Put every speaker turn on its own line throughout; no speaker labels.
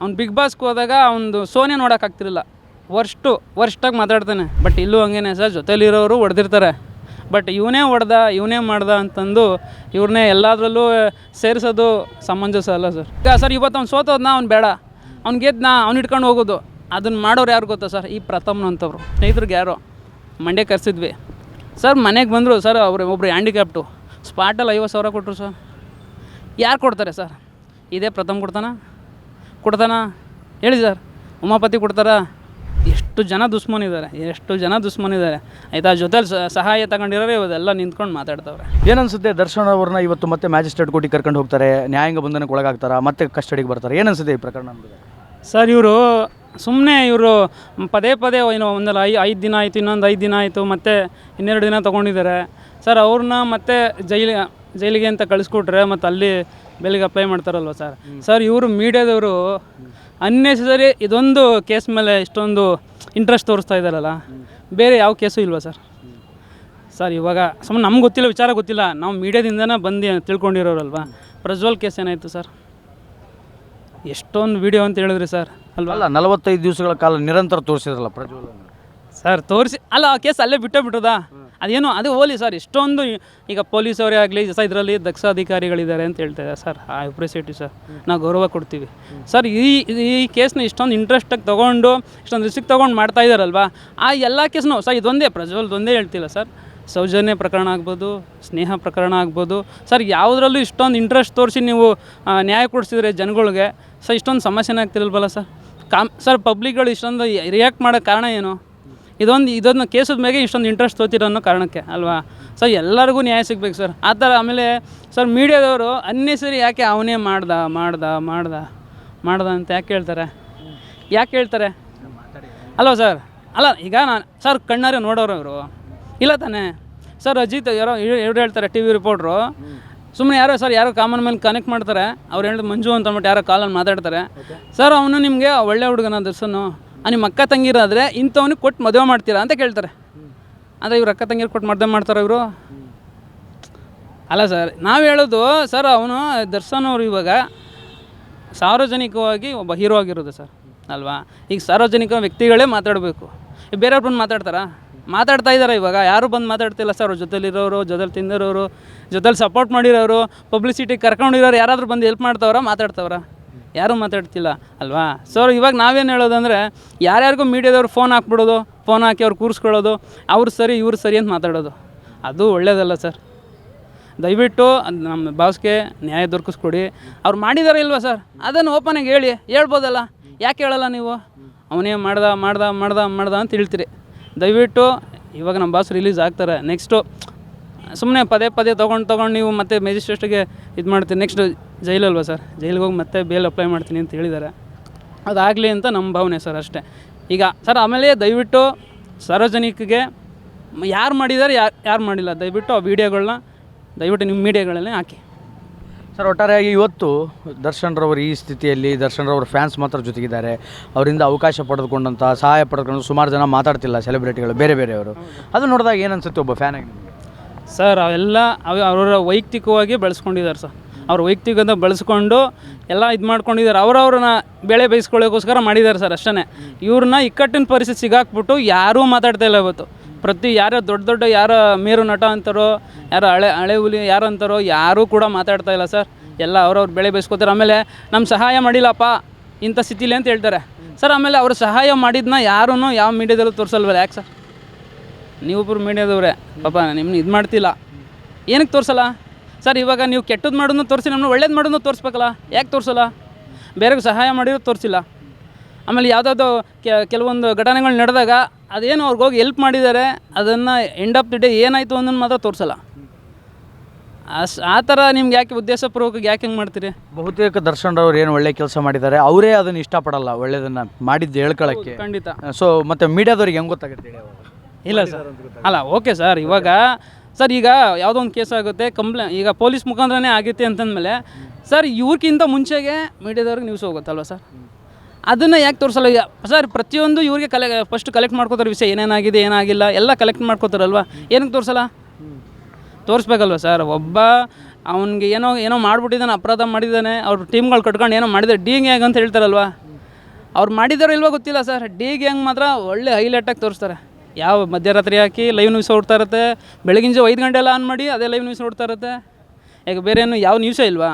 ಅವ್ನು ಬಿಗ್ ಬಾಸ್ಗೆ ಹೋದಾಗ ಅವ್ನು ಸೋನೆ ನೋಡೋಕ್ಕಾಗ್ತಿರಲಿಲ್ಲ. ವರ್ಷಾಗಿ ಮಾತಾಡ್ತಾನೆ. ಬಟ್ ಇಲ್ಲೂ ಹಂಗೇನೆ ಸರ್, ಜೊತೆಲಿರೋರು ಹೊಡೆದಿರ್ತಾರೆ. ಬಟ್ ಇವನೇ ಮಾಡ್ದ ಅಂತಂದು ಇವ್ರನ್ನೇ ಎಲ್ಲದರಲ್ಲೂ ಸೇರಿಸೋದು ಸಮಂಜಸ ಅಲ್ಲ ಸರ್. ಸರ್ ಇವತ್ತು ಅವ್ನು ಸೋತೋದ್ನ ಅವ್ನು ಬೇಡ, ಅವ್ನು ಗೆದ್ದನ್ನ ಅವ್ನು ಇಟ್ಕೊಂಡು ಹೋಗೋದು. ಅದನ್ನು ಮಾಡೋರು ಯಾರು ಗೊತ್ತಾ ಸರ್? ಈ ಪ್ರಥಮ್ನ ಅಂತವ್ರು ಸ್ನೇಹಿತರಿಗೆ ಯಾರೋ ಮಂಡ್ಯ ಕರೆಸಿದ್ವಿ ಸರ್. ಮನೆಗೆ ಬಂದರು ಸರ್, ಒಬ್ಬರು ಹ್ಯಾಂಡಿಕ್ಯಾಪ್ಟು ಸ್ಪಾಟಲ್ಲಿ 50,000 ಕೊಟ್ಟರು ಸರ್. ಯಾರು ಕೊಡ್ತಾರೆ ಸರ್? ಇದೇ ಪ್ರಥಮ್ ಕೊಡ್ತಾನ ಹೇಳಿ ಸರ್? ಉಮಾಪತಿ ಕೊಡ್ತಾರಾ? ಎಷ್ಟು ಜನ ದುಶ್ಮನಿದ್ದಾರೆ ಆಯಿತಾ. ಜೊತೆಲಿ ಸಹಾಯ ತಗೊಂಡಿರೋರು ಇವದೆಲ್ಲ ನಿಂತ್ಕೊಂಡು ಮಾತಾಡ್ತವ್ರೆ.
ಏನನ್ಸುತ್ತೆ ದರ್ಶನ್ ಅವ್ರನ್ನ ಇವತ್ತು ಮತ್ತೆ ಮ್ಯಾಜಿಸ್ಟ್ರೇಟ್ ಕೋರ್ಟಿಗೆ ಕರ್ಕೊಂಡು ಹೋಗ್ತಾರೆ, ನ್ಯಾಯಾಂಗ ಬಂಧನಕ್ಕೆ ಒಳಗಾಗ್ತಾರೆ, ಮತ್ತೆ ಕಸ್ಟಡಿಗೆ ಬರ್ತಾರೆ. ಏನನ್ಸುತ್ತೆ ಈ ಪ್ರಕರಣ?
ಸರ್ ಇವರು ಪದೇ ಏನೋ ಒಂದಲ್ಲ 5 ದಿನ ಆಯಿತು, ಇನ್ನೊಂದು 5 ದಿನ ಆಯಿತು, ಮತ್ತು 12 ದಿನ ತೊಗೊಂಡಿದ್ದಾರೆ ಸರ್. ಅವ್ರನ್ನ ಮತ್ತೆ ಜೈಲಿಗೆ ಅಂತ ಕಳಿಸ್ಕೊಟ್ರೆ ಮತ್ತು ಅಲ್ಲಿ ಬೆಲೆಗೆ ಅಪ್ಲೈ ಮಾಡ್ತಾರಲ್ವ ಸರ್. ಇವರು ಮೀಡಿಯಾದವರು ಅನ್ನೆಸರಿ ಇದೊಂದು ಕೇಸ್ ಮೇಲೆ ಇಷ್ಟೊಂದು ಇಂಟ್ರೆಸ್ಟ್ ತೋರಿಸ್ತಾ ಇದ್ದಾರಲ್ಲ, ಬೇರೆ ಯಾವ ಕೇಸು ಇಲ್ವಾ ಸರ್? ಇವಾಗ ಸುಮ್ಮನೆ ನಮ್ಗೆ ಗೊತ್ತಿಲ್ಲ, ವಿಚಾರ ಗೊತ್ತಿಲ್ಲ, ನಾವು ಮೀಡಿಯಾದಿಂದನೇ ಬಂದು ತಿಳ್ಕೊಂಡಿರೋರಲ್ವ. ಪ್ರಜ್ವಲ್ ಕೇಸ್ ಏನಾಯಿತು ಸರ್? ಎಷ್ಟೊಂದು ವಿಡಿಯೋ ಅಂತ ಹೇಳಿದ್ರಿ ಸರ್
ಅಲ್ಲ, 45 ದಿವಸಗಳ ಕಾಲ ನಿರಂತರ ತೋರಿಸಿದ್ರಲ್ಲ ಪ್ರಜ್ವಲ್
ಸರ್. ತೋರಿಸಿ ಅಲ್ಲ, ಆ ಕೇಸ್ ಅಲ್ಲೇ ಬಿಟ್ಟೋಗ್ಬಿಟ್ಟದ. ಅದೇನು ಅದು ಹೋಲಿ ಸರ್. ಎಷ್ಟೊಂದು ಈಗ ಪೊಲೀಸವರೇ ಆಗಲಿ ಇದರಲ್ಲಿ ದಕ್ಷ ಅಧಿಕಾರಿಗಳಿದ್ದಾರೆ ಅಂತ ಹೇಳ್ತಾಯಿದ್ದಾರೆ ಸರ್. ಆ ಅಪ್ರಿಸಿಯೇಟ್ ಸರ್, ನಾವು ಗೌರವ ಕೊಡ್ತೀವಿ ಸರ್. ಈ ಕೇಸ್ನ ಇಷ್ಟೊಂದು ಇಂಟ್ರೆಸ್ಟಾಗಿ ತೊಗೊಂಡು ಇಷ್ಟೊಂದು ರಿಸ್ಕ್ ತೊಗೊಂಡು ಮಾಡ್ತಾ ಇದ್ದಾರಲ್ವ. ಆ ಎಲ್ಲ ಕೇಸ್ನೂ ಸರ್ ಇದೊಂದೇ ಪ್ರಜ್ವಲ್ದೊಂದೇ ಹೇಳ್ತಿಲ್ಲ ಸರ್. ಸೌಜನ್ಯ ಪ್ರಕರಣ ಆಗ್ಬೋದು, ಸ್ನೇಹ ಪ್ರಕರಣ ಆಗ್ಬೋದು ಸರ್. ಯಾವುದ್ರಲ್ಲೂ ಇಷ್ಟೊಂದು ಇಂಟ್ರೆಸ್ಟ್ ತೋರಿಸಿ ನೀವು ನ್ಯಾಯ ಕೊಡಿಸಿದ್ರೆ ಜನಗಳಿಗೆ ಸರ್, ಇಷ್ಟೊಂದು ಸಮಸ್ಯೆನೇ ಆಗ್ತಿರಲ್ವಲ್ಲ ಸರ್. ಸರ್ ಪಬ್ಲಿಕ್ಗಳು ಇಷ್ಟೊಂದು ರಿಯಾಕ್ಟ್ ಮಾಡೋಕ್ಕೆ ಕಾರಣ ಏನು? ಇದೊಂದು ಕೇಸದ ಮೇಲೆ ಇಷ್ಟೊಂದು ಇಂಟ್ರೆಸ್ಟ್ ತೋತಿರೋ ಅನ್ನೋ ಕಾರಣಕ್ಕೆ ಅಲ್ವಾ ಸರ್. ಎಲ್ಲರಿಗೂ ನ್ಯಾಯ ಸಿಗ್ಬೇಕು ಸರ್ ಆ ಥರ. ಆಮೇಲೆ ಸರ್ ಮೀಡಿಯಾದವರು ಅನ್ನೆಸರಿ ಯಾಕೆ ಅವನೇ ಮಾಡ್ದ ಅಂತ ಯಾಕೆ ಹೇಳ್ತಾರೆ ಅಲ್ವ ಸರ್? ಅಲ್ಲ, ಈಗ ನಾನು ಸರ್ ಕಣ್ಣಾರೆ ನೋಡೋರು ಅವರು ಇಲ್ಲ ತಾನೇ ಸರ್. ಅಜಿತ್ ಇವ್ರು ಹೇಳ್ತಾರೆ, ಟಿ ವಿ ರಿಪೋರ್ಟ್ರು ಸುಮ್ಮನೆ ಯಾರೋ ಕಾಮನ್ ಮೇಲೆ ಕನೆಕ್ಟ್ ಮಾಡ್ತಾರೆ. ಅವ್ರು ಹೇಳಿದ್ರು ಮಂಜು ಅಂತ ಅಂದ್ಬಿಟ್ಟು ಯಾರೋ ಕಾಲಲ್ಲಿ ಮಾತಾಡ್ತಾರೆ ಸರ್. ಅವನು ನಿಮಗೆ ಒಳ್ಳೆ ಹುಡುಗನ ದರ್ಶನು, ನಿಮ್ಮ ಅಕ್ಕ ತಂಗಿರಾದರೆ ಇಂಥವನಿಗೆ ಕೊಟ್ಟು ಮದುವೆ ಮಾಡ್ತೀರಾ ಅಂತ ಕೇಳ್ತಾರೆ. ಅಂದರೆ ಇವ್ರು ಅಕ್ಕ ತಂಗಿರು ಕೊಟ್ಟು ಮದುವೆ ಮಾಡ್ತಾರೆ ಇವರು? ಅಲ್ಲ ಸರ್, ನಾವು ಹೇಳೋದು ಸರ್, ಅವನು ದರ್ಶನ್ ಅವರು ಇವಾಗ ಸಾರ್ವಜನಿಕವಾಗಿ ಒಬ್ಬ ಹೀರೋ ಆಗಿರೋದು ಸರ್ ಅಲ್ವಾ. ಈಗ ಸಾರ್ವಜನಿಕ ವ್ಯಕ್ತಿಗಳೇ ಮಾತಾಡಬೇಕು. ಈಗ ಬೇರೆಯವ್ರು ಬಂದು ಮಾತಾಡ್ತಾ ಇದ್ದಾರೆ. ಇವಾಗ ಯಾರು ಬಂದು ಮಾತಾಡ್ತಿಲ್ಲ ಸರ್. ಅವ್ರ ಜೊತೆಲಿರೋರು, ಜೊತೆಲಿ ತಿಂದಿರೋರು, ಜೊತೆಲಿ ಸಪೋರ್ಟ್ ಮಾಡಿರೋರು, ಪಬ್ಲಿಸಿಟಿ ಕರ್ಕೊಂಡಿರೋರು ಯಾರಾದರೂ ಬಂದು ಹೆಲ್ಪ್ ಮಾತಾಡ್ತವ್ರ? ಯಾರೂ ಮಾತಾಡ್ತಿಲ್ಲ ಅಲ್ವಾ. ಸೊ ಇವಾಗ ನಾವೇನು ಹೇಳೋದಂದರೆ, ಯಾರ್ಯಾರಿಗೂ ಮೀಡಿಯಾದವ್ರು ಫೋನ್ ಹಾಕಿ ಅವ್ರು ಕೂರಿಸ್ಕೊಳ್ಳೋದು, ಅವ್ರು ಸರಿ ಇವ್ರು ಸರಿ ಅಂತ ಮಾತಾಡೋದು, ಅದು ಒಳ್ಳೆಯದಲ್ಲ ಸರ್. ದಯವಿಟ್ಟು ನಮ್ಮ ಬಾಸ್ಗೆ ನ್ಯಾಯ ದೊರಕಿಸ್ಕೊಡಿ. ಅವ್ರು ಮಾಡಿದಾರೆ ಇಲ್ವಾ ಸರ್, ಅದನ್ನು ಓಪನಾಗಿ ಹೇಳ್ಬೋದಲ್ಲ. ಯಾಕೆ ಹೇಳಲ್ಲ ನೀವು? ಅವನೇ ಮಾಡ್ದ ಅಂತ ಹೇಳ್ತೀರಿ. ದಯವಿಟ್ಟು ಇವಾಗ ನಮ್ಮ ಬಾಸ್ ರಿಲೀಸ್ ಆಗ್ತಾರೆ. ನೆಕ್ಸ್ಟು ಸುಮ್ಮನೆ ಪದೇ ತೊಗೊಂಡು ನೀವು ಮತ್ತೆ ಮ್ಯಾಜಿಸ್ಟ್ರೇಟ್ಗೆ ಇದು ಮಾಡ್ತೀರಿ. ನೆಕ್ಸ್ಟ್ ಜೈಲಲ್ವ ಸರ್, ಜೈಲಿಗೆ ಹೋಗಿ ಮತ್ತೆ ಬೇಲ್ ಅಪ್ಲೈ ಮಾಡ್ತೀನಿ ಅಂತ ಹೇಳಿದ್ದಾರೆ. ಅದಾಗಲಿ ಅಂತ ನಮ್ಮ ಭಾವನೆ ಸರ್, ಅಷ್ಟೇ. ಈಗ ಸರ್ ಆಮೇಲೆ ದಯವಿಟ್ಟು ಸಾರ್ವಜನಿಕರಿಗೆ ಯಾರು ಮಾಡಿದ್ದಾರೆ ಯಾರು ಮಾಡಿಲ್ಲ, ದಯವಿಟ್ಟು ಆ ವೀಡಿಯೋಗಳನ್ನ ದಯವಿಟ್ಟು ನಿಮ್ಮ ಮೀಡಿಯಾಗಳಲ್ಲೇ ಹಾಕಿ
ಸರ್. ಒಟ್ಟಾರೆಯಾಗಿ ಇವತ್ತು ದರ್ಶನ್ರವರು ಈ ಸ್ಥಿತಿಯಲ್ಲಿ, ದರ್ಶನ್ರವ್ರ ಫ್ಯಾನ್ಸ್ ಮಾತ್ರ ಜೊತೆಗಿದ್ದಾರೆ. ಅವರಿಂದ ಅವಕಾಶ ಪಡೆದುಕೊಂಡಂಥ, ಸಹಾಯ ಪಡೆದುಕೊಂಡು ಸುಮಾರು ಜನ ಮಾತಾಡ್ತಿಲ್ಲ, ಸೆಲೆಬ್ರಿಟಿಗಳು ಬೇರೆಯವರು. ಅದು ನೋಡಿದಾಗ ಏನು ಅನಿಸುತ್ತೆ ಒಬ್ಬ ಫ್ಯಾನ್ ಆಗಿ
ಸರ್? ಅವೆಲ್ಲ ಅವರ ವೈಯಕ್ತಿಕವಾಗಿ ಬೆಳೆಸ್ಕೊಂಡಿದ್ದಾರೆ ಸರ್. ಅವ್ರ ವೈಯಕ್ತಿಕದ ಬೆಳೆಸ್ಕೊಂಡು ಎಲ್ಲ ಇದು ಮಾಡ್ಕೊಂಡಿದ್ದಾರೆ. ಅವ್ರನ್ನ ಬೆಳೆ ಬೇಯಿಸ್ಕೊಳ್ಳೋಕ್ಕೋಸ್ಕರ ಮಾಡಿದ್ದಾರೆ ಸರ್, ಅಷ್ಟೇ. ಇವ್ರನ್ನ ಇಕ್ಕಟ್ಟಿನ ಪರಿಸ್ಥಿತಿ ಸಿಗಾಕ್ಬಿಟ್ಟು ಯಾರೂ ಮಾತಾಡ್ತಾ ಇಲ್ಲ ಇವತ್ತು. ಯಾರೋ ದೊಡ್ಡ ಯಾರೋ ಮೇರು ನಟ ಅಂತಾರೋ, ಯಾರೋ ಹಳೆ ಹುಲಿ ಯಾರು ಅಂತಾರೋ, ಯಾರೂ ಕೂಡ ಮಾತಾಡ್ತಾ ಇಲ್ಲ ಸರ್. ಎಲ್ಲ ಅವ್ರವ್ರು ಬೆಳೆ ಬೇಯಿಸ್ಕೋತಾರೆ. ಆಮೇಲೆ ನಮ್ಮ ಸಹಾಯ ಮಾಡಿಲ್ಲಪ್ಪ ಇಂಥ ಸ್ಥಿತಿಲಿ ಅಂತ ಹೇಳ್ತಾರೆ ಸರ್. ಆಮೇಲೆ ಅವರು ಸಹಾಯ ಮಾಡಿದ್ನ ಯಾರೂ ಯಾವ ಮೀಡಿಯಾದಲ್ಲೂ ತೋರಿಸಲ್ವಲ್ಲ. ಯಾಕೆ ಸರ್? ನೀವೊಬ್ಬರು ಮೀಡಿಯಾದವ್ರೆ ಪಾಪ ನಿಮ್ಮನ್ನ ಇದು ಮಾಡ್ತಿಲ್ಲ, ಏನಕ್ಕೆ ತೋರಿಸಲ್ಲ ಸರ್? ಇವಾಗ ನೀವು ಕೆಟ್ಟದ್ದು ಮಾಡೋದನ್ನು ತೋರಿಸಿ, ನಮ್ಮನ್ನ ಒಳ್ಳೇದು ಮಾಡೋದನ್ನು ತೋರಿಸ್ಬೇಕಲ್ಲ. ಯಾಕೆ ತೋರಿಸಲ್ಲ? ಬೇರೆಗೆ ಸಹಾಯ ಮಾಡಿರೋ ತೋರಿಸಿಲ್ಲ. ಆಮೇಲೆ ಯಾವುದಾದ್ರು ಕೆಲವೊಂದು ಘಟನೆಗಳು ನಡೆದಾಗ ಅದೇನು ಅವ್ರಿಗೋಗಿ ಹೆಲ್ಪ್ ಮಾಡಿದ್ದಾರೆ, ಅದನ್ನು ಎಂಡ್ ಆಫ್ ದಿ ಡೇ ಏನಾಯಿತು ಅನ್ನೋದು ಮಾತ್ರ ತೋರಿಸಲ್ಲ. ಆ ಥರ ನಿಮ್ಗೆ ಯಾಕೆ ಉದ್ದೇಶಪೂರ್ವಕವಾಗಿ ಯಾಕೆ ಹಿಂಗೆ ಮಾಡ್ತೀರಿ?
ಬಹುತೇಕ ದರ್ಶನ್ ಅವ್ರು ಏನು ಒಳ್ಳೆ ಕೆಲಸ ಮಾಡಿದ್ದಾರೆ, ಅವರೇ ಅದನ್ನು ಇಷ್ಟಪಡಲ್ಲ, ಒಳ್ಳೆಯದನ್ನು ಮಾಡಿದ್ದು ಹೇಳ್ಕೊಳ್ಳೋಕ್ಕೆ.
ಖಂಡಿತ.
ಸೊ ಮತ್ತು ಮೀಡಿಯಾದವ್ರಿಗೆ ಹೆಂಗೆ ಗೊತ್ತಾಗುತ್ತೆ?
ಇಲ್ಲ ಸರ್, ಅಲ್ಲ ಓಕೆ ಸರ್. ಇವಾಗ ಸರ್ ಈಗ ಯಾವುದೋ ಒಂದು ಕೇಸ್ ಆಗುತ್ತೆ, ಈಗ ಪೊಲೀಸ್ ಮುಖಾಂತರನೇ ಆಗುತ್ತೆ ಅಂತಂದಮೇಲೆ ಸರ್ ಇವ್ರಿಗಿಂತ ಮುಂಚೆಗೆ ಮೀಡಿಯಾದವ್ರಿಗೆ ನ್ಯೂಸ್ ಹೋಗುತ್ತಲ್ವ ಸರ್. ಅದನ್ನು ಯಾಕೆ ತೋರಿಸಲ್ಲ ಸರ್? ಪ್ರತಿಯೊಂದು ಇವ್ರಿಗೆ ಫಸ್ಟ್ ಕಲೆಕ್ಟ್ ಮಾಡ್ಕೋತಾರೆ ವಿಷಯ, ಏನೇನಾಗಿದೆ ಏನಾಗಿಲ್ಲ ಎಲ್ಲ ಕಲೆಕ್ಟ್ ಮಾಡ್ಕೋತಾರಲ್ವ. ಏನಕ್ಕೆ ತೋರಿಸಲ್ಲ? ತೋರಿಸ್ಬೇಕಲ್ವ ಸರ್. ಒಬ್ಬ ಅವನಿಗೆ ಏನೋ ಮಾಡ್ಬಿಟ್ಟಿದ್ದಾನೆ, ಅಪರಾಧ ಮಾಡಿದ್ದಾನೆ, ಅವ್ರ ಟೀಮ್ಗಳು ಕಟ್ಕೊಂಡು ಏನೋ ಮಾಡಿದ್ದಾರೆ, ಡಿ ಹೇಗೆ ಅಂತ ಹೇಳ್ತಾರಲ್ವ. ಅವ್ರು ಮಾಡಿದಾರೋ ಇಲ್ವೋ ಗೊತ್ತಿಲ್ಲ ಸರ್. ಡಿ ಗ್ಯಾಂಗ್ ಮಾತ್ರ ಒಳ್ಳೆ ಹೈಲೈಟಾಗಿ ತೋರಿಸ್ತಾರೆ. ಯಾವ ಮಧ್ಯರಾತ್ರಿ ಹಾಕಿ ಲೈವ್ ನ್ಯೂಸ್ ಓಡ್ತಾ ಇರುತ್ತೆ, ಬೆಳಗಿನ ಜಾವ 5 ಗಂಟೆ ಎಲ್ಲ ಆನ್ ಮಾಡಿ ಅದೇ ಲೈವ್ ನ್ಯೂಸ್ ಓಡ್ತಾ ಇರುತ್ತೆ. ಈಗ ಬೇರೆ ಏನು ಯಾವ ನ್ಯೂಸೇ ಇಲ್ವಾ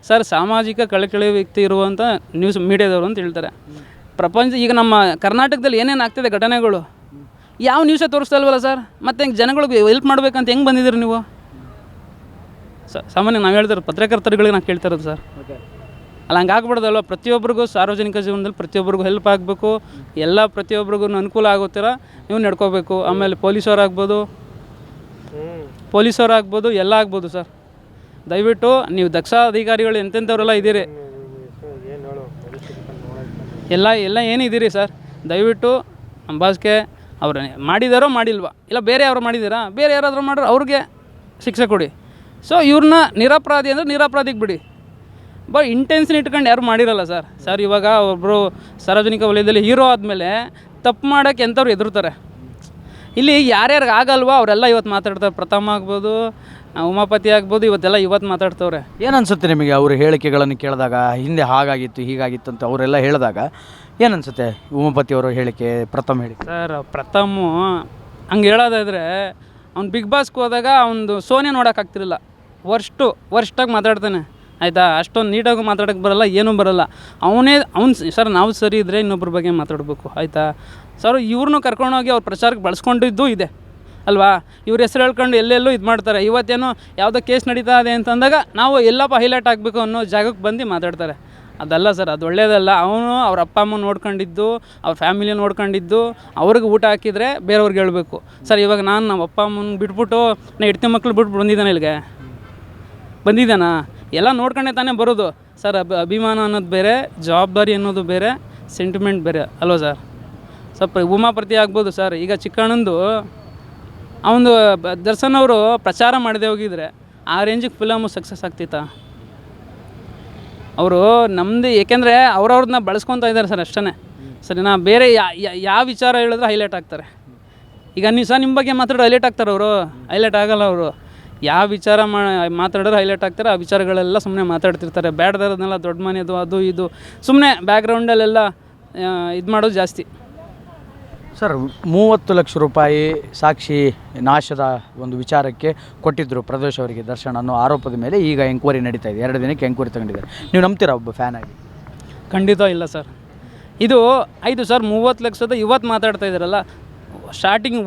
ಸರ್? ಸಾಮಾಜಿಕ ಕಳಕಳಿ ವ್ಯಕ್ತಿ ಇರುವಂಥ ನ್ಯೂಸ್ ಮೀಡಿಯಾದವರು ಅಂತ ಹೇಳ್ತಾರೆ. ಪ್ರಪಂಚ ಈಗ ನಮ್ಮ ಕರ್ನಾಟಕದಲ್ಲಿ ಏನೇನು ಆಗ್ತಿದೆ ಘಟನೆಗಳು ಯಾವ ನ್ಯೂಸೇ ತೋರಿಸ್ತಾ ಇಲ್ವಲ್ಲ ಸರ್? ಮತ್ತು ಹೆಂಗೆ ಜನಗಳಿಗೆ ಹೆಲ್ಪ್ ಮಾಡ್ಬೇಕಂತ ಹೆಂಗೆ ಬಂದಿದ್ದೀರಿ ನೀವು? ಸಾಮಾನ್ಯ ನಾವು ಹೇಳ್ತಾರೆ ಪತ್ರಕರ್ತರುಗಳಿಗೆ ನಾವು ಕೇಳ್ತಾ ಇರೋದು ಸರ್. ಅಲ್ಲ ಹಂಗೆ ಆಗ್ಬಿಡ್ದಲ್ವ? ಪ್ರತಿಯೊಬ್ಬರಿಗೂ ಸಾರ್ವಜನಿಕ ಜೀವನದಲ್ಲಿ ಪ್ರತಿಯೊಬ್ಬರಿಗೂ ಹೆಲ್ಪ್ ಆಗಬೇಕು, ಎಲ್ಲ ಪ್ರತಿಯೊಬ್ಬರಿಗೂ ಅನುಕೂಲ ಆಗೋ ಥರ ನೀವು ನಡ್ಕೋಬೇಕು. ಆಮೇಲೆ ಪೊಲೀಸವ್ರಾಗ್ಬೋದು ಎಲ್ಲ ಆಗ್ಬೋದು ಸರ್. ದಯವಿಟ್ಟು ನೀವು ದಕ್ಷ ಅಧಿಕಾರಿಗಳು ಎಂತೆಂಥವರೆಲ್ಲ ಇದ್ದೀರಿ, ಎಲ್ಲ ಏನಿದ್ದೀರಿ ಸರ್, ದಯವಿಟ್ಟು ಅಂಬಾಸ್ಗೆ ಅವ್ರು ಮಾಡಿದಾರೋ ಮಾಡಿಲ್ವಾ, ಇಲ್ಲ ಬೇರೆ ಯಾರು ಮಾಡಿದ್ದೀರಾ, ಬೇರೆ ಯಾರಾದರೂ ಮಾಡ್ರೆ ಅವ್ರಿಗೆ ಶಿಕ್ಷೆ ಕೊಡಿ. ಸೊ ಇವ್ರನ್ನ ನಿರಪರಾಧಿ ಅಂದರೆ ನಿರಪರಾಧಿಗೆ ಬಿಡಿ. ಬಟ್ ಇಂಟೆನ್ಷನ್ ಇಟ್ಕೊಂಡು ಯಾರು ಮಾಡಿರಲ್ಲ ಸರ್. ಇವಾಗ ಒಬ್ಬರು ಸಾರ್ವಜನಿಕ ವಲಯದಲ್ಲಿ ಹೀರೋ ಆದಮೇಲೆ ತಪ್ಪು ಮಾಡೋಕ್ಕೆ ಎಂಥವ್ರು ಎದುರ್ತಾರೆ. ಇಲ್ಲಿ ಯಾರ್ಯಾರಿಗೆ ಆಗಲ್ವೋ ಅವರೆಲ್ಲ ಇವತ್ತು ಮಾತಾಡ್ತಾರೆ. ಪ್ರಥಮ ಆಗ್ಬೋದು, ಉಮಾಪತಿ ಆಗ್ಬೋದು, ಇವತ್ತು ಮಾತಾಡ್ತವ್ರೆ.
ಏನು ಅನಿಸುತ್ತೆ ನಿಮಗೆ ಅವ್ರ ಹೇಳಿಕೆಗಳನ್ನು ಕೇಳಿದಾಗ? ಹಿಂದೆ ಹಾಗಾಗಿತ್ತು ಹೀಗಾಗಿತ್ತು ಅಂತ ಅವರೆಲ್ಲ ಹೇಳಿದಾಗ ಏನು ಅನಿಸುತ್ತೆ? ಉಮಾಪತಿ ಅವರ ಹೇಳಿಕೆ, ಪ್ರಥಮ ಹೇಳಿಕೆ.
ಸರ್ ಪ್ರಥಮು ಹಂಗೆ ಹೇಳೋದಾದರೆ ಅವ್ನು ಬಿಗ್ ಬಾಸ್ಗೆ ಹೋದಾಗ ಅವನು ಸೋನೆ ನೋಡೋಕ್ಕಾಗ್ತಿರಲಿಲ್ಲ. ವರ್ಷಾಗಿ ಮಾತಾಡ್ತಾನೆ ಆಯಿತಾ. ಅಷ್ಟೊಂದು ನೀಟಾಗಿ ಮಾತಾಡೋಕ್ಕೆ ಬರೋಲ್ಲ, ಏನೂ ಬರೋಲ್ಲ. ಅವ್ನು ಸರ್ ನಾವು ಸರಿ ಇದ್ದರೆ ಇನ್ನೊಬ್ಬರ ಬಗ್ಗೆ ಮಾತಾಡಬೇಕು ಆಯಿತಾ ಸರ್. ಇವ್ರನ್ನೂ ಕರ್ಕೊಂಡೋಗಿ ಅವ್ರ ಪ್ರಚಾರಕ್ಕೆ ಬಳಸ್ಕೊಂಡಿದ್ದು ಇದೆ ಅಲ್ವಾ? ಇವ್ರ ಹೆಸರು ಹೇಳ್ಕೊಂಡು ಎಲ್ಲೆಲ್ಲೂ ಇದು ಮಾಡ್ತಾರೆ. ಇವತ್ತೇನೋ ಯಾವುದೋ ಕೇಸ್ ನಡೀತಾ ಇದೆ ಅಂತಂದಾಗ ನಾವು ಎಲ್ಲಪ್ಪ ಹೈಲೈಟ್ ಆಗಬೇಕು ಅನ್ನೋ ಜಾಗಕ್ಕೆ ಬಂದು ಮಾತಾಡ್ತಾರೆ. ಅದಲ್ಲ ಸರ್, ಅದು ಒಳ್ಳೆಯದಲ್ಲ. ಅವನು ಅವ್ರ ಅಪ್ಪ ಅಮ್ಮ ನೋಡ್ಕೊಂಡಿದ್ದು, ಅವ್ರ ಫ್ಯಾಮಿಲಿ ನೋಡ್ಕೊಂಡಿದ್ದು, ಅವ್ರಿಗೆ ಊಟ ಹಾಕಿದರೆ ಬೇರೆಯವ್ರಿಗೆ ಹೇಳ್ಬೇಕು ಸರ್. ಇವಾಗ ನಮ್ಮ ಅಪ್ಪ ಅಮ್ಮನ ಬಿಟ್ಬಿಟ್ಟು ಹೆಂಡತಿ ಮಕ್ಳು ಬಿಟ್ಬಿಟ್ಟು ಬಂದಿದ್ದಾನೆ, ಇಲ್ಲಿಗೆ ಬಂದಿದ್ದಾನಾ? ಎಲ್ಲ ನೋಡ್ಕೊಂಡೆ ತಾನೇ ಬರೋದು ಸರ್. ಅಭಿಮಾನ ಅನ್ನೋದು ಬೇರೆ, ಜವಾಬ್ದಾರಿ ಅನ್ನೋದು ಬೇರೆ, ಸೆಂಟಿಮೆಂಟ್ ಬೇರೆ ಅಲ್ವಾ ಸರ್? ಸ್ವಲ್ಪ ಉಮಾಪತಿ ಆಗ್ಬೋದು ಸರ್. ಈಗ ಚಿಕ್ಕಣ್ಣಂದು ಅವನು ದರ್ಶನ್ ಅವರು ಪ್ರಚಾರ ಮಾಡದೆ ಹೋಗಿದ್ರೆ ಆ ರೇಂಜಿಗೆ ಫಿಲಮು ಸಕ್ಸಸ್ ಆಗ್ತಿತ್ತಾ? ಅವರು ನಮ್ಮದು ಏಕೆಂದರೆ ಅವ್ರವ್ರನ್ನ ಬಳಸ್ಕೊತಾ ಇದ್ದಾರೆ ಸರ್, ಅಷ್ಟೇ ಸರಿನಾ? ಬೇರೆ ಯಾವ ವಿಚಾರ ಹೇಳಿದ್ರೆ ಹೈಲೈಟ್ ಆಗ್ತಾರೆ. ಈಗ ನೀವು ಸರ್ ನಿಮ್ಮ ಬಗ್ಗೆ ಮಾತಾಡೋ ಹೈಲೈಟ್ ಆಗ್ತಾರೆ ಅವರು? ಹೈಲೈಟ್ ಆಗಲ್ಲ ಅವರು. ಯಾವ ವಿಚಾರ ಮಾತಾಡಿದ್ರೆ ಹೈಲೈಟ್ ಆಗ್ತಾರೆ, ಆ ವಿಚಾರಗಳೆಲ್ಲ ಸುಮ್ಮನೆ ಮಾತಾಡ್ತಿರ್ತಾರೆ. ಬ್ಯಾಡ್ದರದನ್ನೆಲ್ಲ ದೊಡ್ಡ ಮನೆಯದು ಅದು ಇದು ಸುಮ್ಮನೆ ಬ್ಯಾಕ್ಗ್ರೌಂಡಲ್ಲೆಲ್ಲ ಇದು ಮಾಡೋದು ಜಾಸ್ತಿ.
ಸರ್ 30 ಲಕ್ಷ ರೂಪಾಯಿ ಸಾಕ್ಷಿ ನಾಶದ ಒಂದು ವಿಚಾರಕ್ಕೆ ಕೊಟ್ಟಿದ್ದರು ಪ್ರದೋಷ್ ಅವರಿಗೆ ದರ್ಶನ್ ಅನ್ನೋ ಆರೋಪದ ಮೇಲೆ ಈಗ ಎಂಕ್ವೈರಿ ನಡೀತಾ ಇದೆ. 2 ದಿನಕ್ಕೆ ಎಂಕ್ವೈರಿ ತಗೊಂಡಿದ್ದಾರೆ. ನೀವು ನಂಬ್ತೀರಾ ಒಬ್ಬ ಫ್ಯಾನ್ ಆಗಿ?
ಖಂಡಿತ ಇಲ್ಲ ಸರ್. ಇದು ಆಯಿತು ಸರ್, 30 ಲಕ್ಷದ ಇವತ್ತು ಮಾತಾಡ್ತಾ ಇದ್ದಾರಲ್ಲ, ಸ್ಟಾರ್ಟಿಂಗ್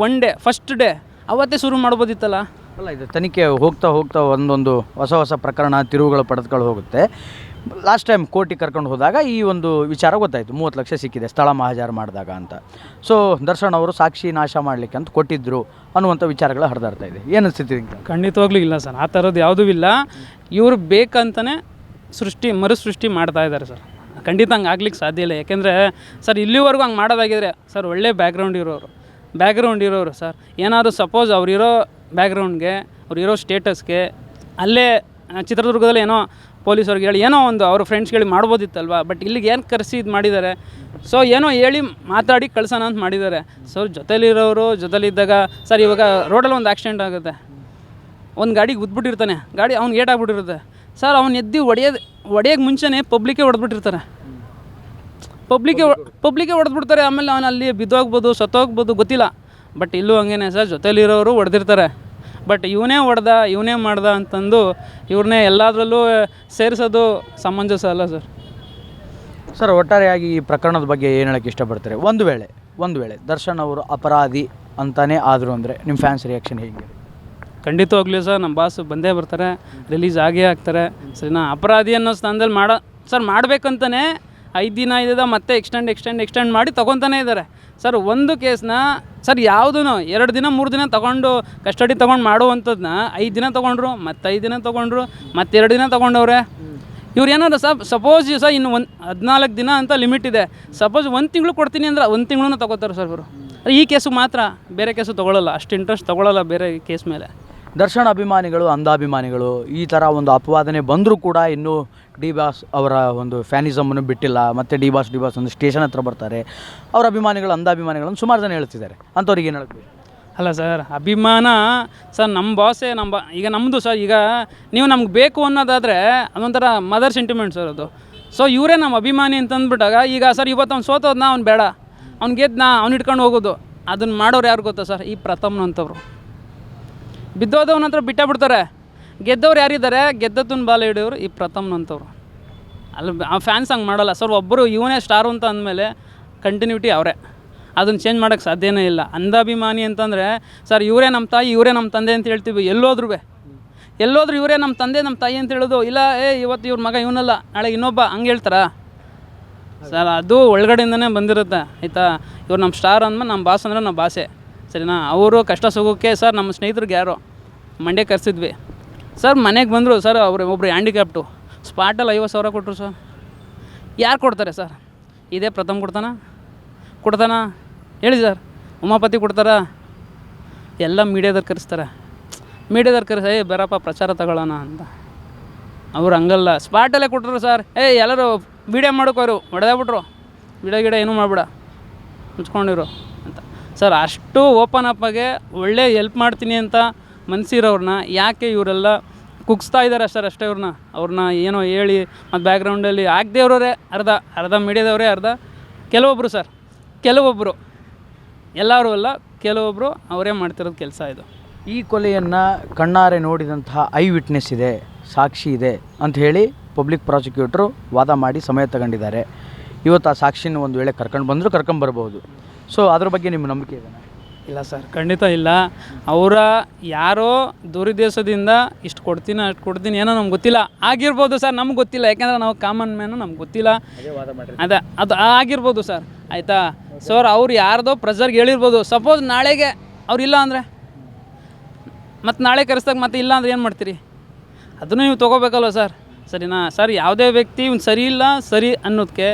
ಫಸ್ಟ್ ಡೇ ಅವತ್ತೇ ಶುರು ಮಾಡ್ಬೋದಿತ್ತಲ್ಲ?
ಅಲ್ಲ, ಇದು ತನಿಖೆ ಹೋಗ್ತಾ ಒಂದೊಂದು ಹೊಸ ಪ್ರಕರಣ ತಿರುವುಗಳು ಪಡೆದುಕೊಂಡು ಹೋಗುತ್ತೆ. ಲಾಸ್ಟ್ ಟೈಮ್ ಕೋರ್ಟಿಗೆ ಕರ್ಕೊಂಡು ಹೋದಾಗ ಈ ಒಂದು ವಿಚಾರ ಗೊತ್ತಾಯಿತು, 30 ಲಕ್ಷ ಸಿಕ್ಕಿದೆ ಸ್ಥಳ ಮಹಾಜಾರು ಮಾಡಿದಾಗ ಅಂತ. ಸೊ ದರ್ಶನ್ ಅವರು ಸಾಕ್ಷಿ ನಾಶ ಮಾಡಲಿಕ್ಕೆ ಅಂತ ಕೊಟ್ಟಿದ್ದರು ಅನ್ನುವಂಥ ವಿಚಾರಗಳು ಹರಿದಾಡ್ತಾ ಇದೆ. ಏನು ಅನಿಸ್ತಿದೆ?
ಖಂಡಿತವಾಗ್ಲೂ ಇಲ್ಲ ಸರ್, ಆ ಥರದ್ದು ಯಾವುದೂ ಇಲ್ಲ. ಇವರು ಬೇಕಂತಲೇ ಮರುಸೃಷ್ಟಿ ಮಾಡ್ತಾ ಇದ್ದಾರೆ ಸರ್. ಖಂಡಿತ ಹಂಗೆ ಆಗ್ಲಿಕ್ಕೆ ಸಾಧ್ಯ ಇಲ್ಲ. ಯಾಕೆಂದರೆ ಸರ್ ಇಲ್ಲಿವರೆಗೂ ಹಂಗೆ ಮಾಡೋದಾಗಿದ್ರೆ ಸರ್ ಒಳ್ಳೆ ಬ್ಯಾಕ್ಗ್ರೌಂಡ್ ಇರೋರು ಸರ್, ಏನಾದರೂ ಸಪೋಸ್ ಅವರಿರೋ ಬ್ಯಾಕ್ಗ್ರೌಂಡ್ಗೆ, ಅವರಿರೋ ಸ್ಟೇಟಸ್ಗೆ ಅಲ್ಲೇ ಚಿತ್ರದುರ್ಗದಲ್ಲಿ ಏನೋ ಪೊಲೀಸವ್ರಿಗೆ ಹೇಳಿ ಏನೋ ಒಂದು ಅವ್ರ ಫ್ರೆಂಡ್ಸ್ಗಳಿಗೆ ಮಾಡ್ಬೋದಿತ್ತಲ್ವ. ಬಟ್ ಇಲ್ಲಿಗೆ ಏನು ಕರೆಸಿ ಇದು ಮಾಡಿದ್ದಾರೆ. ಸೊ ಏನೋ ಹೇಳಿ ಮಾತಾಡಿ ಕಳ್ಸೋಣ ಅಂತ ಮಾಡಿದ್ದಾರೆ. ಸೊ ಜೊತೆಲಿದ್ದಾಗ ಸರ್ ಇವಾಗ ರೋಡಲ್ಲಿ ಒಂದು ಆಕ್ಸಿಡೆಂಟ್ ಆಗುತ್ತೆ, ಒಂದು ಗಾಡಿಗೆ ಗುದ್ಬಿಟ್ಟಿರ್ತಾನೆ, ಗಾಡಿ ಅವ್ನು ಏಟಾಗ್ಬಿಟ್ಟಿರುತ್ತೆ ಸರ್. ಅವ್ನು ಎದ್ದು ಹೊಡೆಯೋಕ್ಕೆ ಮುಂಚೆನೇ ಪಬ್ಲಿಕ್ಕೇ ಹೊಡೆದ್ಬಿಟ್ಟಿರ್ತಾರೆ. ಪಬ್ಲಿಕ್ಕೇ ಹೊಡೆದ್ಬಿಡ್ತಾರೆ. ಆಮೇಲೆ ಅವನು ಅಲ್ಲಿ ಬಿದ್ದೋಗ್ಬೋದು, ಸತ್ತೋಗ್ಬೋದು, ಗೊತ್ತಿಲ್ಲ. ಬಟ್ ಇಲ್ಲೂ ಹಂಗೇನೆ ಸರ್, ಜೊತೆಲಿರೋರು ಹೊಡೆದಿರ್ತಾರೆ. ಬಟ್ ಇವನೇ ಮಾಡ್ದ ಅಂತಂದು ಇವ್ರನ್ನೇ ಎಲ್ಲದರಲ್ಲೂ ಸೇರಿಸೋದು ಸಮಂಜಸ ಅಲ್ಲ ಸರ್.
ಸರ್ ಒಟ್ಟಾರೆಯಾಗಿ ಈ ಪ್ರಕರಣದ ಬಗ್ಗೆ ಏನು ಹೇಳೋಕ್ಕೆ ಇಷ್ಟಪಡ್ತಾರೆ? ಒಂದು ವೇಳೆ ದರ್ಶನ್ ಅವರು ಅಪರಾಧಿ ಅಂತಾನೇ ಆದರು ಅಂದರೆ ನಿಮ್ಮ ಫ್ಯಾನ್ಸ್ ರಿಯಾಕ್ಷನ್ ಹೇಗೆ?
ಖಂಡಿತವಾಗ್ಲೂ ಸರ್, ನಮ್ಮ ಬಾಸ್ ಬಂದೇ ಬರ್ತಾರೆ, ರಿಲೀಸ್ ಆಗೇ ಆಗ್ತಾರೆ ಸರಿನಾ. ಅಪರಾಧಿ ಅನ್ನೋ ಸ್ಥಾನದಲ್ಲಿ ಮಾಡಬೇಕಂತಲೇ 5 ದಿನ ಇದ್ದ ಮತ್ತೆ ಎಕ್ಸ್ಟೆಂಡ್ ಮಾಡಿ ತೊಗೊತಾನೇ ಇದ್ದಾರೆ ಸರ್. ಒಂದು ಕೇಸ್ನ ಸರ್ ಯಾವುದೂ 2 ದಿನ 3 ದಿನ ತೊಗೊಂಡು ಕಸ್ಟಡಿ ತೊಗೊಂಡು ಮಾಡುವಂಥದ್ದನ್ನ 5 ದಿನ ತೊಗೊಂಡ್ರು, ಮತ್ತೆ 5 ದಿನ ತೊಗೊಂಡ್ರು, ಮತ್ತೆ 2 ದಿನ ತೊಗೊಂಡವ್ರೆ. ಇವ್ರು ಏನಾದ್ರು ಸಪೋಸ್ ಸರ್ ಇನ್ನು 14 ದಿನ ಅಂತ ಲಿಮಿಟ್ ಇದೆ. ಸಪೋಸ್ 1 ತಿಂಗಳು ಕೊಡ್ತೀನಿ ಅಂದರೆ 1 ತಿಂಗಳೂ ತೊಗೋತಾರೆ ಸರ್ ಇವರು. ಈ ಕೇಸು ಮಾತ್ರ, ಬೇರೆ ಕೇಸು ತೊಗೊಳ್ಳಲ್ಲ, ಅಷ್ಟು ಇಂಟ್ರೆಸ್ಟ್ ತೊಗೊಳ್ಳಲ್ಲ ಬೇರೆ ಕೇಸ್ ಮೇಲೆ.
ದರ್ಶನ್ ಅಭಿಮಾನಿಗಳು, ಅಂಧಾಭಿಮಾನಿಗಳು ಈ ಥರ ಒಂದು ಅಪವಾದನೆ ಬಂದರೂ ಕೂಡ ಇನ್ನೂ ಡಿ ಬಾಸ್ ಅವರ ಒಂದು ಫ್ಯಾನಿಸಮನ್ನು ಬಿಟ್ಟಿಲ್ಲ. ಮತ್ತು ಡಿ ಬಾಸ್ ಒಂದು ಸ್ಟೇಷನ್ ಹತ್ರ ಬರ್ತಾರೆ. ಅವರ ಅಭಿಮಾನಿಗಳು, ಅಂಧಾಭಿಮಾನಿಗಳನ್ನು ಸುಮಾರು ಜನ ಹೇಳ್ತಿದ್ದಾರೆ. ಅಂಥವ್ರಿಗೆ ಏನು ಹೇಳಬೇಕು?
ಅಲ್ಲ ಸರ್, ಅಭಿಮಾನ ಸರ್ ನಮ್ಮ ಬಾಸೇ ಈಗ ನಮ್ಮದು ಸರ್. ಈಗ ನೀವು ನಮ್ಗೆ ಬೇಕು ಅನ್ನೋದಾದರೆ ಅದೊಂಥರ ಮದರ್ ಸೆಂಟಿಮೆಂಟ್ ಸರ್. ಅದು ಸೊ ಇವರೇ ನಮ್ಮ ಅಭಿಮಾನಿ ಅಂತ ಅಂದ್ಬಿಟ್ಟಾಗ ಈಗ ಸರ್ ಇವತ್ತು ಅವ್ನು ಸೋತೋದ್ನ ಅವ್ನು ಬೇಡ, ಅವ್ನು ಗೆದ್ದನ್ನ ಅವ್ನು ಇಟ್ಕೊಂಡು ಹೋಗೋದು, ಅದನ್ನು ಮಾಡೋರು ಯಾರು ಗೊತ್ತಾ ಸರ್? ಈ ಪ್ರಥಮ್ನಂಥವ್ರು. ಬಿದ್ದೋದವನ ಹತ್ರ ಬಿಟ್ಟೇ ಬಿಡ್ತಾರೆ. ಗೆದ್ದವ್ರು ಯಾರಿದ್ದಾರೆ? ಗೆದ್ದತನ ಬಾಲ ಹಿಡಿಯೋರು ಈ ಪ್ರಥಮ್ನಂಥವ್ರು. ಅಲ್ಲಿ ಆ ಫ್ಯಾನ್ಸ್ ಹಂಗೆ ಮಾಡಲ್ಲ ಸರ್. ಒಬ್ಬರು ಇವನೇ ಸ್ಟಾರು ಅಂತ ಅಂದಮೇಲೆ ಕಂಟಿನ್ಯೂಟಿ ಅವರೇ, ಅದನ್ನು ಚೇಂಜ್ ಮಾಡೋಕ್ಕೆ ಸಾಧ್ಯನೇ ಇಲ್ಲ. ಅಂಧಾಭಿಮಾನಿ ಅಂತಂದರೆ ಸರ್ ಇವರೇ ನಮ್ಮ ತಾಯಿ, ಇವರೇ ನಮ್ಮ ತಂದೆ ಅಂತ ಹೇಳ್ತೀವಿ. ಎಲ್ಲೋದ್ರೂ ಇವರೇ ನಮ್ಮ ತಂದೆ ನಮ್ಮ ತಾಯಿ ಅಂತ ಹೇಳೋದು. ಇಲ್ಲ ಇವತ್ತು ಇವ್ರ ಮಗ ಇವನಲ್ಲ, ನಾಳೆ ಇನ್ನೊಬ್ಬ, ಹಂಗೆ ಹೇಳ್ತಾರಾ ಸರ್? ಅದು ಒಳಗಡೆಯಿಂದನೇ ಬಂದಿರುತ್ತೆ ಆಯಿತಾ. ಇವ್ರು ನಮ್ಮ ಸ್ಟಾರ್ ಅಂದ್ಮೇಲೆ ನಮ್ಮ ಬಾಸ್ ಅಂದರೆ ನಮ್ಮ ಬಾಸೆ, ಸರಿನಾ? ಅವರು ಕಷ್ಟ ಸುಖಕ್ಕೆ ಸರ್ ನಮ್ಮ ಸ್ನೇಹಿತರಿಗೆ ಯಾರೋ ಮಂಡ್ಯ ಕರೆಸಿದ್ವಿ ಸರ್, ಮನೆಗೆ ಬಂದರು ಸರ್. ಒಬ್ಬರು ಹ್ಯಾಂಡಿಕ್ಯಾಪ್ಟು ಸ್ಪಾಟಲ್ಲಿ 50,000 ಕೊಟ್ಟರು ಸರ್. ಯಾರು ಕೊಡ್ತಾರೆ ಸರ್? ಇದೇ ಪ್ರಥಮ್ ಕೊಡ್ತಾನ ಹೇಳಿ ಸರ್? ಉಮಾಪತಿ ಕೊಡ್ತಾರಾ? ಎಲ್ಲ ಮೀಡಿಯಾದವ್ರು ಕರೆಸ್ತಾರೆ. ಮೀಡಿಯಾದವ್ರು ಕರೆಸಿ ಬರಪ್ಪ ಪ್ರಚಾರ ತಗೊಳ್ಳೋಣ ಅಂತ. ಅವ್ರು ಹಂಗಲ್ಲ, ಸ್ಪಾಟಲ್ಲೇ ಕೊಟ್ಟರು ಸರ್. ಎಲ್ಲರೂ ವೀಡಿಯೋ ಮಾಡೋಕೋರು ಹೊಡೆದಾಗ್ಬಿಟ್ರು, ಗಿಡ ಏನೂ ಮಾಡ್ಬೇಡ ಮುಚ್ಕೊಂಡಿರು ಅಂತ ಸರ್. ಅಷ್ಟು ಓಪನ್ ಅಪ್ಪಾಗೆ ಒಳ್ಳೆ ಹೆಲ್ಪ್ ಮಾಡ್ತೀನಿ ಅಂತ ಮನಸ್ಸಿರೋರನ್ನ ಯಾಕೆ ಇವರೆಲ್ಲ ಕುಗ್ಸ್ತಾ ಇದ್ದಾರೆ ಸರ್? ಅಷ್ಟೇ ಅವ್ರನ್ನ ಏನೋ ಹೇಳಿ ಮತ್ತು ಬ್ಯಾಕ್ಗ್ರೌಂಡಲ್ಲಿ ಆಗದೇವ್ರವರೇ ಅರ್ಧ ಮೀಡಿಯಾದವರೇ, ಕೆಲವೊಬ್ಬರು ಎಲ್ಲರೂ ಅಲ್ಲ, ಕೆಲವೊಬ್ಬರು ಅವರೇ ಮಾಡ್ತಿರೋದು ಕೆಲಸ ಇದು.
ಈ ಕೊಲೆಯನ್ನು ಕಣ್ಣಾರೆ ನೋಡಿದಂತಹ ಐ ವಿಟ್ನೆಸ್ ಇದೆ, ಸಾಕ್ಷಿ ಇದೆ ಅಂತ ಹೇಳಿ ಪಬ್ಲಿಕ್ ಪ್ರಾಸಿಕ್ಯೂಟ್ರು ವಾದ ಮಾಡಿ ಸಮಯ ತಗೊಂಡಿದ್ದಾರೆ. ಇವತ್ತು ಆ ಸಾಕ್ಷಿನ ಒಂದು ವೇಳೆ ಕರ್ಕೊಂಬರ್ಬೋದು. ಸೊ ಅದ್ರ ಬಗ್ಗೆ ನಿಮ್ಮ ನಂಬಿಕೆ ಇದೆ?
ಇಲ್ಲ ಸರ್, ಖಂಡಿತ ಇಲ್ಲ. ಅವರ ಯಾರೋ ದುರುದ್ದೇಶದಿಂದ ಇಷ್ಟು ಕೊಡ್ತೀನಿ ಏನೋ ನಮ್ಗೆ ಗೊತ್ತಿಲ್ಲ, ಆಗಿರ್ಬೋದು ಸರ್, ನಮ್ಗೆ ಗೊತ್ತಿಲ್ಲ. ಯಾಕೆಂದರೆ ನಾವು ಕಾಮನ್ ಮ್ಯಾನು, ನಮ್ಗೆ ಗೊತ್ತಿಲ್ಲ. ಅದು ಆಗಿರ್ಬೋದು ಸರ್, ಆಯಿತಾ ಸರ್. ಅವ್ರು ಯಾರ್ದೋ ಪ್ರೆಸರ್ಗೆ ಹೇಳಿರ್ಬೋದು. ಸಪೋಸ್ ನಾಳೆಗೆ ಅವ್ರಿಲ್ಲ ಅಂದರೆ ಮತ್ತು ನಾಳೆ ಕರೆಸ್ದಾಗ ಮತ್ತೆ ಇಲ್ಲ ಅಂದರೆ ಏನು ಮಾಡ್ತೀರಿ? ಅದನ್ನು ನೀವು ತೊಗೋಬೇಕಲ್ವ ಸರ್, ಸರಿನಾ ಸರ್? ಯಾವುದೇ ವ್ಯಕ್ತಿ ಇವ್ನು ಸರಿ ಇಲ್ಲ ಸರಿ ಅನ್ನೋದಕ್ಕೆ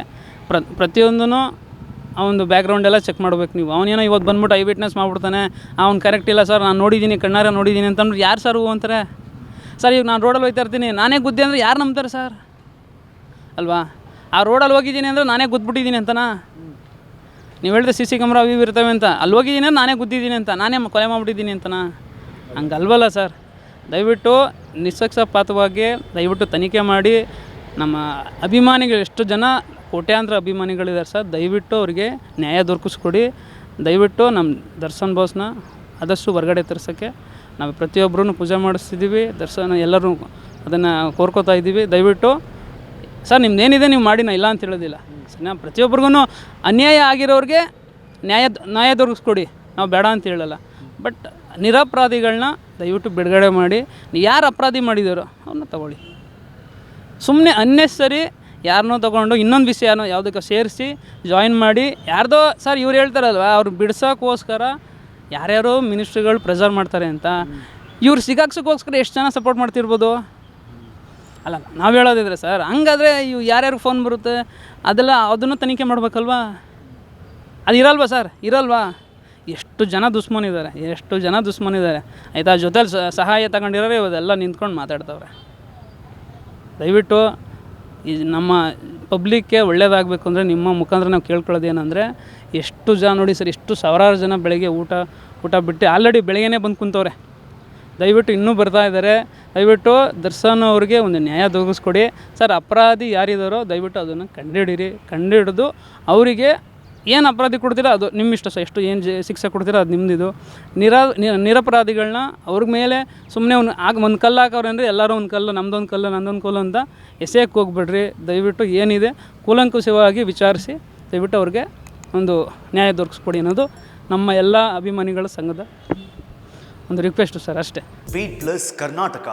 ಪ್ರತಿಯೊಂದೂ ಅವನು ಬ್ಯಾಕ್ಗ್ರೌಂಡ್ ಎಲ್ಲ ಚೆಕ್ ಮಾಡ್ಬೇಕು ನೀವು. ಅವನೇನೋ ಇವತ್ತು ಬಂದ್ಬಿಟ್ಟು ಐ ವಿಟ್ನೆಸ್ ಮಾಡ್ಬಿಡ್ತಾನೆ, ಅವ್ನು ಕರೆಕ್ಟ್ ಇಲ್ಲ ಸರ್, ನಾನು ನೋಡಿದ್ದೀನಿ, ಕಣ್ಣಾರೆ ನೋಡಿದ್ದೀನಿ ಅಂತಂದ್ರೆ ಯಾರು ಸರ್ ಹೂ ಅಂತಾರೆ ಸರ್? ಈಗ ನಾನು ರೋಡಲ್ಲಿ ಹೋಗ್ತಾ ಇರ್ತೀನಿ, ನಾನೇ ಗುದ್ದೆ ಅಂದರೆ ಯಾರು ನಂಬ್ತಾರೆ ಸರ್? ಅಲ್ವಾ? ಆ ರೋಡಲ್ಲಿ ಹೋಗಿದ್ದೀನಿ ಅಂದರೆ ನಾನೇ ಗುದ್ಬಿಟ್ಟಿದ್ದೀನಿ ಅಂತನಾ? ನೀವು ಹೇಳಿದ್ರೆ CC ಕ್ಯಾಮ್ರಾ ಅವು ಇರ್ತವೆ ಅಂತ, ಅಲ್ಲಿ ಹೋಗಿದ್ದೀನಿ ನಾನೇ ಗುದ್ದಿದ್ದೀನಿ ಅಂತ, ನಾನೇ ಕೊಲೆ ಮಾಡಿಬಿಟ್ಟಿದ್ದೀನಿ ಅಂತನಾ? ಹಂಗಲ್ವಲ್ಲ ಸರ್. ದಯವಿಟ್ಟು ನಿಷ್ಪಕ್ಷಪಾತವಾಗಿ ದಯವಿಟ್ಟು ತನಿಖೆ ಮಾಡಿ. ನಮ್ಮ ಅಭಿಮಾನಿಗಳು ಎಷ್ಟು ಜನ ಕೋಟ್ಯಾಂತರ ಅಭಿಮಾನಿಗಳಿದ್ದಾರೆ ಸರ್, ದಯವಿಟ್ಟು ಅವ್ರಿಗೆ ನ್ಯಾಯ ದೊರಕಿಸ್ಕೊಡಿ. ದಯವಿಟ್ಟು ನಮ್ಮ ದರ್ಶನ್ ಬಾಸ್ನ ಆದಷ್ಟು ಹೊರಗಡೆ ತರ್ಸೋಕ್ಕೆ ನಾವು ಪ್ರತಿಯೊಬ್ಬರೂ ಪೂಜೆ ಮಾಡಿಸ್ತಿದ್ದೀವಿ. ದರ್ಶನ ಎಲ್ಲರೂ ಅದನ್ನು ಕೋರ್ಕೋತಾ ಇದ್ದೀವಿ. ದಯವಿಟ್ಟು ಸರ್ ನಿಮ್ದೇನಿದೆ ನೀವು ಮಾಡಿ, ನಾ ಇಲ್ಲ ಅಂತ ಹೇಳೋದಿಲ್ಲ ಸರ್. ಪ್ರತಿಯೊಬ್ಬರಿಗೂ ಅನ್ಯಾಯ ಆಗಿರೋರಿಗೆ ನ್ಯಾಯ ದೊರಕಿಸ್ಕೊಡಿ, ನಾವು ಬೇಡ ಅಂತ ಹೇಳಲ್ಲ. ಬಟ್ ನಿರಪರಾಧಿಗಳನ್ನ ದಯವಿಟ್ಟು ಬಿಡುಗಡೆ ಮಾಡಿ. ಯಾರು ಅಪರಾಧಿ ಮಾಡಿದಾರೋ ಅವ್ರನ್ನ ತಗೊಳ್ಳಿ. ಸುಮ್ಮನೆ ಅನ್ನೆಸರಿ ಯಾರನ್ನೋ ತೊಗೊಂಡು ಇನ್ನೊಂದು ವಿಷಯನೋ ಯಾವುದಕ್ಕೆ ಸೇರಿಸಿ ಜಾಯಿನ್ ಮಾಡಿ ಯಾರ್ದೋ ಸರ್ ಇವ್ರು ಹೇಳ್ತಾರಲ್ವ, ಅವ್ರು ಬಿಡ್ಸೋಕ್ಕೋಸ್ಕರ ಯಾರ್ಯಾರೋ ಮಿನಿಸ್ಟ್ರಿಗಳು ಪ್ರೆಸರ್ ಮಾಡ್ತಾರೆ ಅಂತ. ಇವ್ರು ಸಿಗಾಕ್ಸೋಕ್ಕೋಸ್ಕರ ಎಷ್ಟು ಜನ ಸಪೋರ್ಟ್ ಮಾಡ್ತಿರ್ಬೋದು? ಅಲ್ಲ, ನಾವು ಹೇಳೋದಿದ್ರೆ ಸರ್, ಹಂಗಾದರೆ ಇವು ಯಾರ್ಯಾರು ಫೋನ್ ಬರುತ್ತೆ ಅದನ್ನು ತನಿಖೆ ಮಾಡ್ಬೇಕಲ್ವಾ? ಅದು ಇರಲ್ವಾ ಸರ್? ಇರಲ್ವಾ? ಎಷ್ಟು ಜನ ದುಶ್ಮನಿದ್ದಾರೆ ಆಯಿತಾ? ಜೊತೆಲಿ ಸಹಾಯ ತಗೊಂಡಿರೋರು ಇವದೆಲ್ಲ ನಿಂತ್ಕೊಂಡು ಮಾತಾಡ್ತವ್ರೆ. ದಯವಿಟ್ಟು ಈ ನಮ್ಮ ಪಬ್ಲಿಕ್ಗೆ ಒಳ್ಳೇದಾಗಬೇಕು ಅಂದರೆ ನಿಮ್ಮ ಮುಖಾಂತರ ನಾವು ಕೇಳ್ಕೊಳ್ಳೋದು ಏನಂದರೆ, ಎಷ್ಟು ಜನ ನೋಡಿ ಸರ್, ಎಷ್ಟು ಸಾವಿರಾರು ಜನ ಬೆಳಗ್ಗೆ ಊಟ ಬಿಟ್ಟು ಆಲ್ರೆಡಿ ಬೆಳಗ್ಗೆನೇ ಬಂದು ಕುಂತವ್ರೆ. ದಯವಿಟ್ಟು ಇನ್ನೂ ಬರ್ತಾ ಇದ್ದಾರೆ. ದಯವಿಟ್ಟು ದರ್ಶನ್ ಅವ್ರಿಗೆ ಒಂದು ನ್ಯಾಯ ದೊರಕಿಸ್ಕೊಡಿ ಸರ್. ಅಪರಾಧಿ ಯಾರಿದ್ದಾರೋ ದಯವಿಟ್ಟು ಅದನ್ನು ಕಂಡುಹಿಡಿದು ಅವರಿಗೆ ಏನು ಅಪರಾಧಿ ಕೊಡ್ತೀರಾ ಅದು ನಿಮ್ಮ ಇಷ್ಟ ಸರ್. ಎಷ್ಟು ಏನು ಶಿಕ್ಷೆ ಕೊಡ್ತೀರಾ ಅದು ನಿಮ್ಮದಿದು. ನಿರಪರಾಧಿಗಳನ್ನ ಅವ್ರ ಮೇಲೆ ಸುಮ್ಮನೆ ಒಂದು ಕಲ್ಲು ಹಾಕವ್ರೆ ಅಂದರೆ ಎಲ್ಲರೂ ಒಂದು ಕಲ್ಲು, ನಮ್ಮದೊಂದು ಕಲ್ಲು ನಂದೊಂದು ಕಲ್ಲು ಅಂತ ಎಸೆಯಕ್ಕೆ ಹೋಗ್ಬಿಡ್ರಿ. ದಯವಿಟ್ಟು ಏನಿದೆ ಕೂಲಂಕುಷವಾಗಿ ವಿಚಾರಿಸಿ ದಯವಿಟ್ಟು ಅವ್ರಿಗೆ ಒಂದು ನ್ಯಾಯ ದೊರಕಿಸ್ಕೊಡಿ ಅನ್ನೋದು ನಮ್ಮ ಎಲ್ಲ ಅಭಿಮಾನಿಗಳ ಸಂಘದ ಒಂದು ರಿಕ್ವೆಸ್ಟು ಸರ್, ಅಷ್ಟೇ.
Beat plus Karnataka.